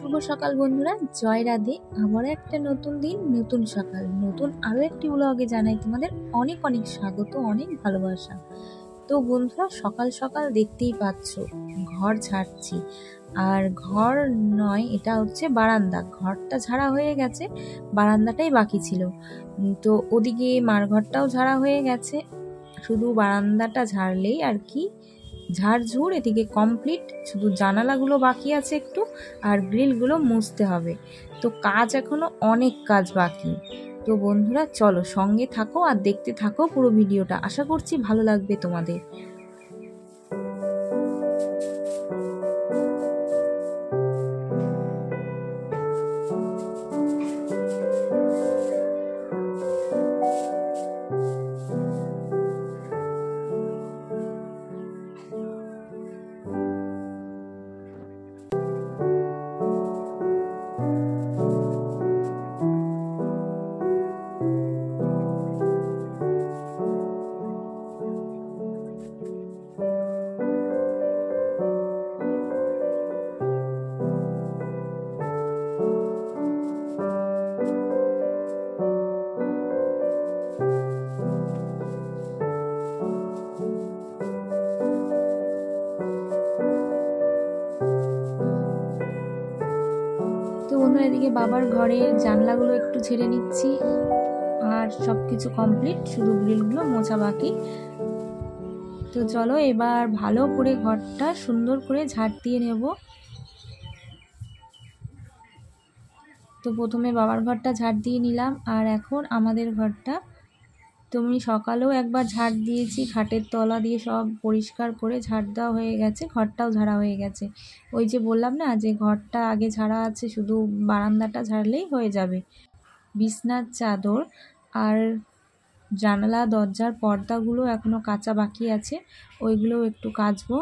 শুভ সকাল বন্ধুরা, জয় রাধে। আবার একটা নতুন দিন, নতুন সকাল, নতুন আরও একটি ব্লগে জানাই তোমাদের অনেক অনেক স্বাগত, অনেক ভালোবাসা। তো বন্ধুরা, সকাল সকাল দেখতেই পাচ্ছ ঘর ঝাড়ছি। আর ঘর নয়, এটা হচ্ছে বারান্দা। ঘরটা ঝাড়া হয়ে গেছে, বারান্দাটাই বাকি ছিল। তো ওদিকে মার ঘরটাও ঝাড়া হয়ে গেছে, শুধু বারান্দাটা ঝাড়লেই আর কি ঝাড়ঝুড় এদিকে কমপ্লিট। শুধু জানালাগুলো বাকি আছে একটু, আর গ্রিলগুলো মুছতে হবে। তো কাজ এখনো অনেক কাজ বাকি। তো বন্ধুরা চলো সঙ্গে থাকো আর দেখতে থাকো পুরো ভিডিওটা, আশা করছি ভালো লাগবে তোমাদের। তো বন্ধুরা, এদিকে বাবার ঘরের জানলাগুলো একটু ঝেড়ে নিচ্ছি, আর সব কিছু কমপ্লিট, শুধু গ্রিলগুলো মোছা বাকি। তো চলো এবার ভালো করে ঘরটা সুন্দর করে ঝাড় দিয়ে নেব। তো প্রথমে বাবার ঘরটা ঝাড় দিয়ে নিলাম, আর এখন আমাদের ঘরটা। তুমি সকালেও একবার ঝাড় দিয়েছি, খাটের তলা দিয়ে সব পরিষ্কার করে ঝাড় দেওয়া হয়ে গেছে, ঘরটাও ঝাড়া হয়ে গেছে। ওই যে বললাম না যে ঘরটা আগে ঝাড়া আছে, শুধু বারান্দাটা ঝাড়লেই হয়ে যাবে। বিছনার চাদর আর জানালা দরজার পর্দাগুলো এখনও কাচা বাকি আছে, ওইগুলোও একটু কাচবো।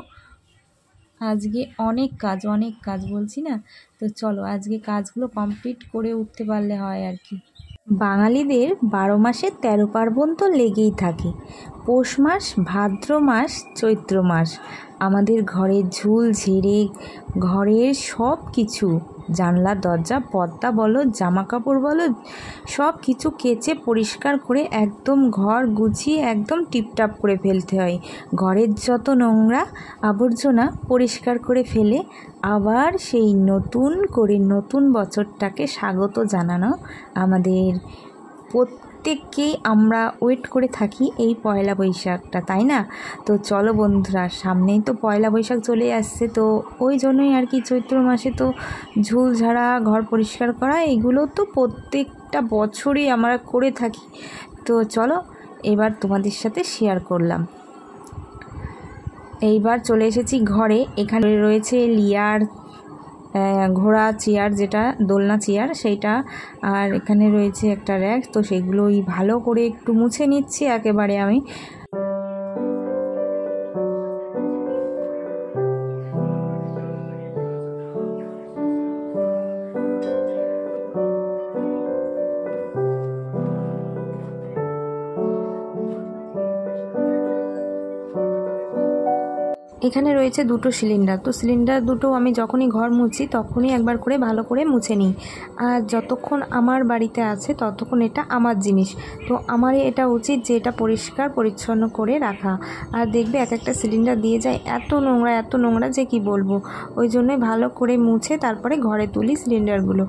আজকে অনেক কাজ বলছি না। তো চলো আজকে কাজগুলো কমপ্লিট করে উঠতে পারলে হয় আর কি। বাঙালিদের 12 মাসে 13 পার্বণ তো লেগেই থাকে। পৌষ মাস, ভাদ্র মাস, চৈত্র মাস আমাদের ঘরের ঝুল ঝেড়ে, ঘরের সব কিছু, জানলা দরজা পর্দা বলো, জামা কাপড় বলো, সব কিছু কেচে পরিষ্কার করে একদম ঘর গুছিয়ে একদম টিপটাপ করে ফেলতে হয়। ঘরের যত নোংরা আবর্জনা পরিষ্কার করে ফেলে আবার সেই নতুন করে নতুন বছরটাকে স্বাগত জানানো আমাদের প্রত্যেককেই আমরা ওয়েট করে থাকি এই পয়লা বৈশাখটা, তাই না? তো চলো বন্ধুরা, সামনেই তো পয়লা বৈশাখ চলে আসছে, তো ওই জন্যই আর কি চৈত্র মাসে তো ঝুল ঝাড়া, ঘর পরিষ্কার করা, এগুলো তো প্রত্যেকটা বছরই আমরা করে থাকি। তো চলো এবার তোমাদের সাথে শেয়ার করলাম। এইবার চলে এসেছি ঘরে। এখানে রয়েছে লিয়ার ঘোড়া চেয়ার, যেটা দোলনা চেয়ার সেইটা, আর এখানে রয়েছে একটা র্যাক। তো সেগুলোই ভালো করে একটু মুছে নিচ্ছি একেবারে আমি। এখানে রয়েছে দুটো সিলিন্ডার। তো সিলিন্ডার দুটো আমি যখনই ঘর মুছি তখনই একবার করে ভালো করে মুছে নিই। আর যতক্ষণ আমার বাড়িতে আছে ততক্ষণ এটা আমার জিনিস, তো আমার এটা উচিত যে এটা পরিষ্কার পরিচ্ছন্ন করে রাখা। আর দেখবে এক একটা সিলিন্ডার দিয়ে যায় এত নোংরা যে কি বলবো। ওই জন্যই ভালো করে মুছে তারপরে ঘরে তুলি সিলিন্ডারগুলো।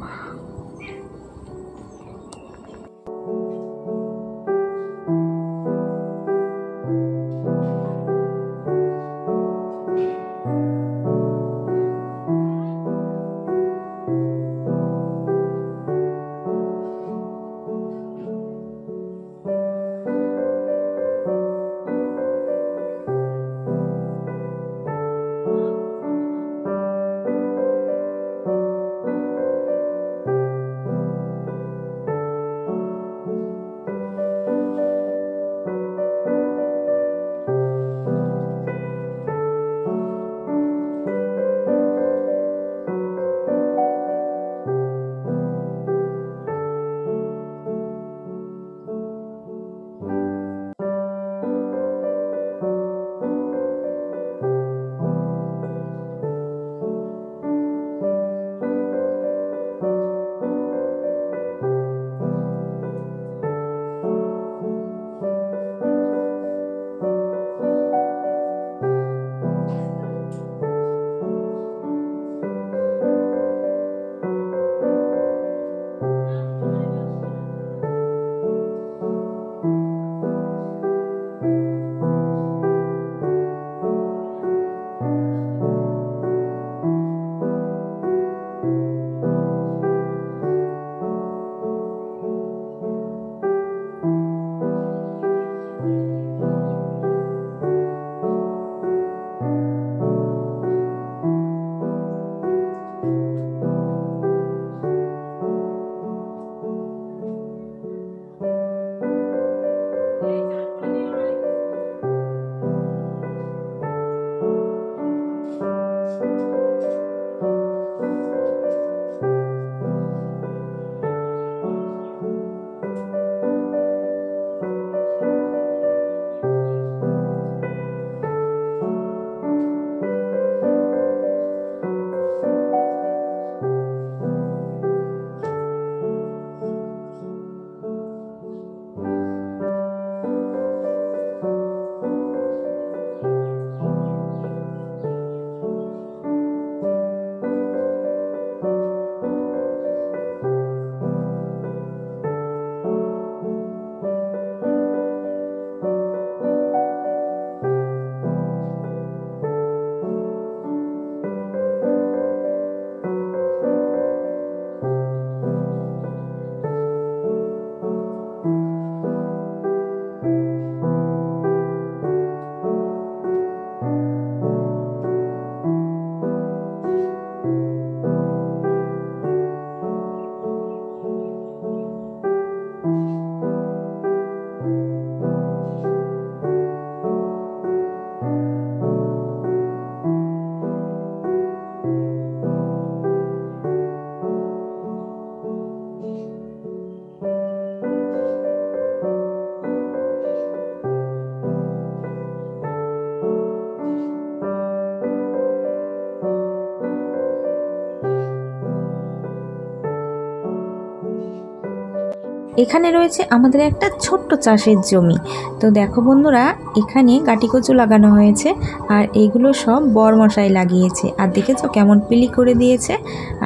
এখানে রয়েছে আমাদের একটা ছোট্ট চাষের জমি। তো দেখো বন্ধুরা, এখানে গাটি কচু লাগানো হয়েছে আর এগুলো সব বরমশাই লাগিয়েছে। আর দেখেছো কেমন পিলি করে দিয়েছে।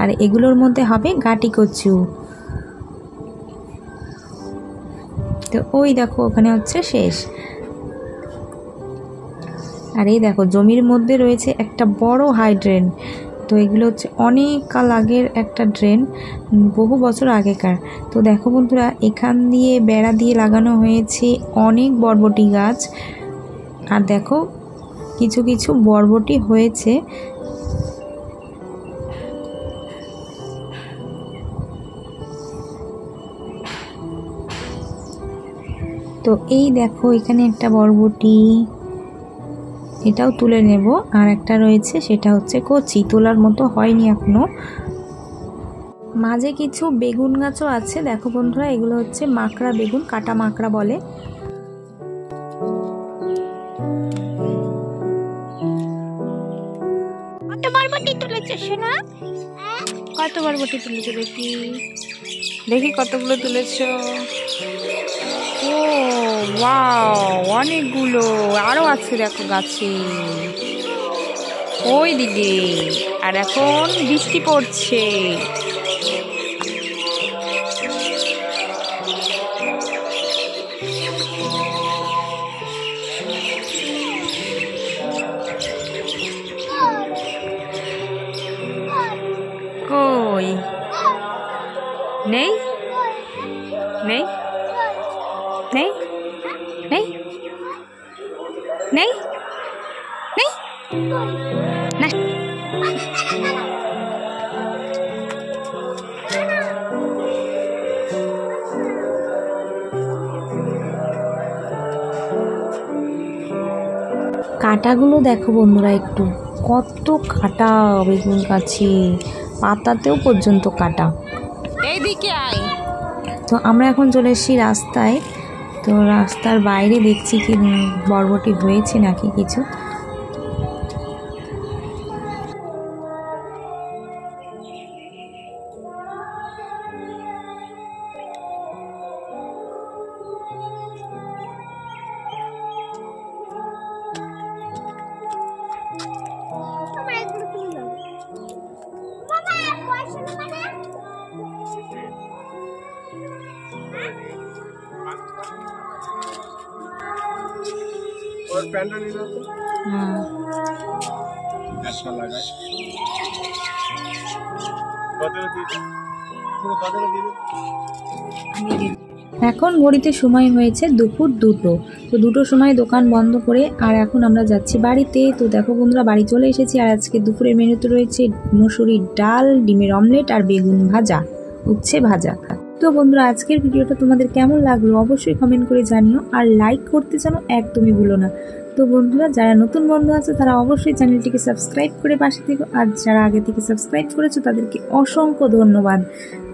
আর এগুলোর মধ্যে হবে গাটি কচু। তো ওই দেখো ওখানে হচ্ছে শেষ। আর এই দেখো জমির মধ্যে রয়েছে একটা বড় হাই ড্রেন। তো এগুলো হচ্ছে অনেক কাল আগের একটা ড্রেন, বহু বছর আগেকার। তো দেখো বন্ধুরা, এখান দিয়ে বেড়া দিয়ে লাগানো হয়েছে অনেক বরবটি গাছ। আর দেখো কিছু কিছু বরবটি হয়েছে। তো এই দেখো এখানে একটা বরবটি, এটাও তুলে নেব। আর একটা রয়েছে, সেটা হচ্ছে কচি, তোলার মতো হয়নি এখনো। মাঝে কিছু বেগুন গাছও আছে। দেখো বন্ধুরা, এগুলো হচ্ছে মাকড়া বেগুন, কাটা মাকড়া বলে। কত বরবটি তুলেছে সোনা? কত বরবটি তুলেছো দেখি, দেখি কতগুলো তুলেছো। ও ওয়াও, অনেকগুলো। আরো আছে দেখো গাছে ওই দিকে। আর এখন বৃষ্টি পড়ছে। কই নেই, নেই, নেই, নেই, নেই, নেই, না। কাঁটাগুলো দেখো বন্ধুরা, একটু কত কাঁটা বেগুন গাছে, পাতাতেও পর্যন্ত কাঁটা। এইদিকে আয়। তো আমরা এখন চলে এসেছি রাস্তায়। তো রাস্তার বাইরে দেখছি কি বরবটি হয়েছে নাকি কিছু। और पैंडा नहीं रहता। हाँ ऐसा लगा है। कदर दीजिए, पूरा कदर दीजिए। এখন ঘড়িতে সময় হয়েছে দুপুর 2টো। তো 2টোর সময় দোকান বন্ধ করে আর এখন আমরা যাচ্ছি বাড়িতে। তো দেখো বন্ধুরা, বাড়ি চলে এসেছি। আর আজকে দুপুরের মেনুতে রয়েছে মসুরির ডাল, ডিমের অমলেট আর বেগুন ভাজা, উচ্ছে ভাজা। তো বন্ধুরা, আজকের ভিডিওটা তোমাদের কেমন লাগলো অবশ্যই কমেন্ট করে জানিও। আর লাইক করতে যেন একদমই ভুলো না। তো বন্ধুরা, যারা নতুন বন্ধু আছে তারা অবশ্যই চ্যানেলটিকে সাবস্ক্রাইব করে পাশে থেকো। আর যারা আগে থেকে সাবস্ক্রাইব করেছো তাদেরকে অসংখ্য ধন্যবাদ।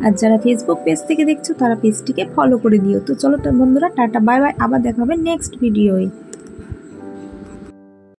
আর যারা ফেসবুক পেজ থেকে দেখছো তারা পেজটিকে ফলো করে দিও। তো চলো বন্ধুরা, টাটা বাই বাই, আবার দেখা হবে নেক্সট ভিডিওয়।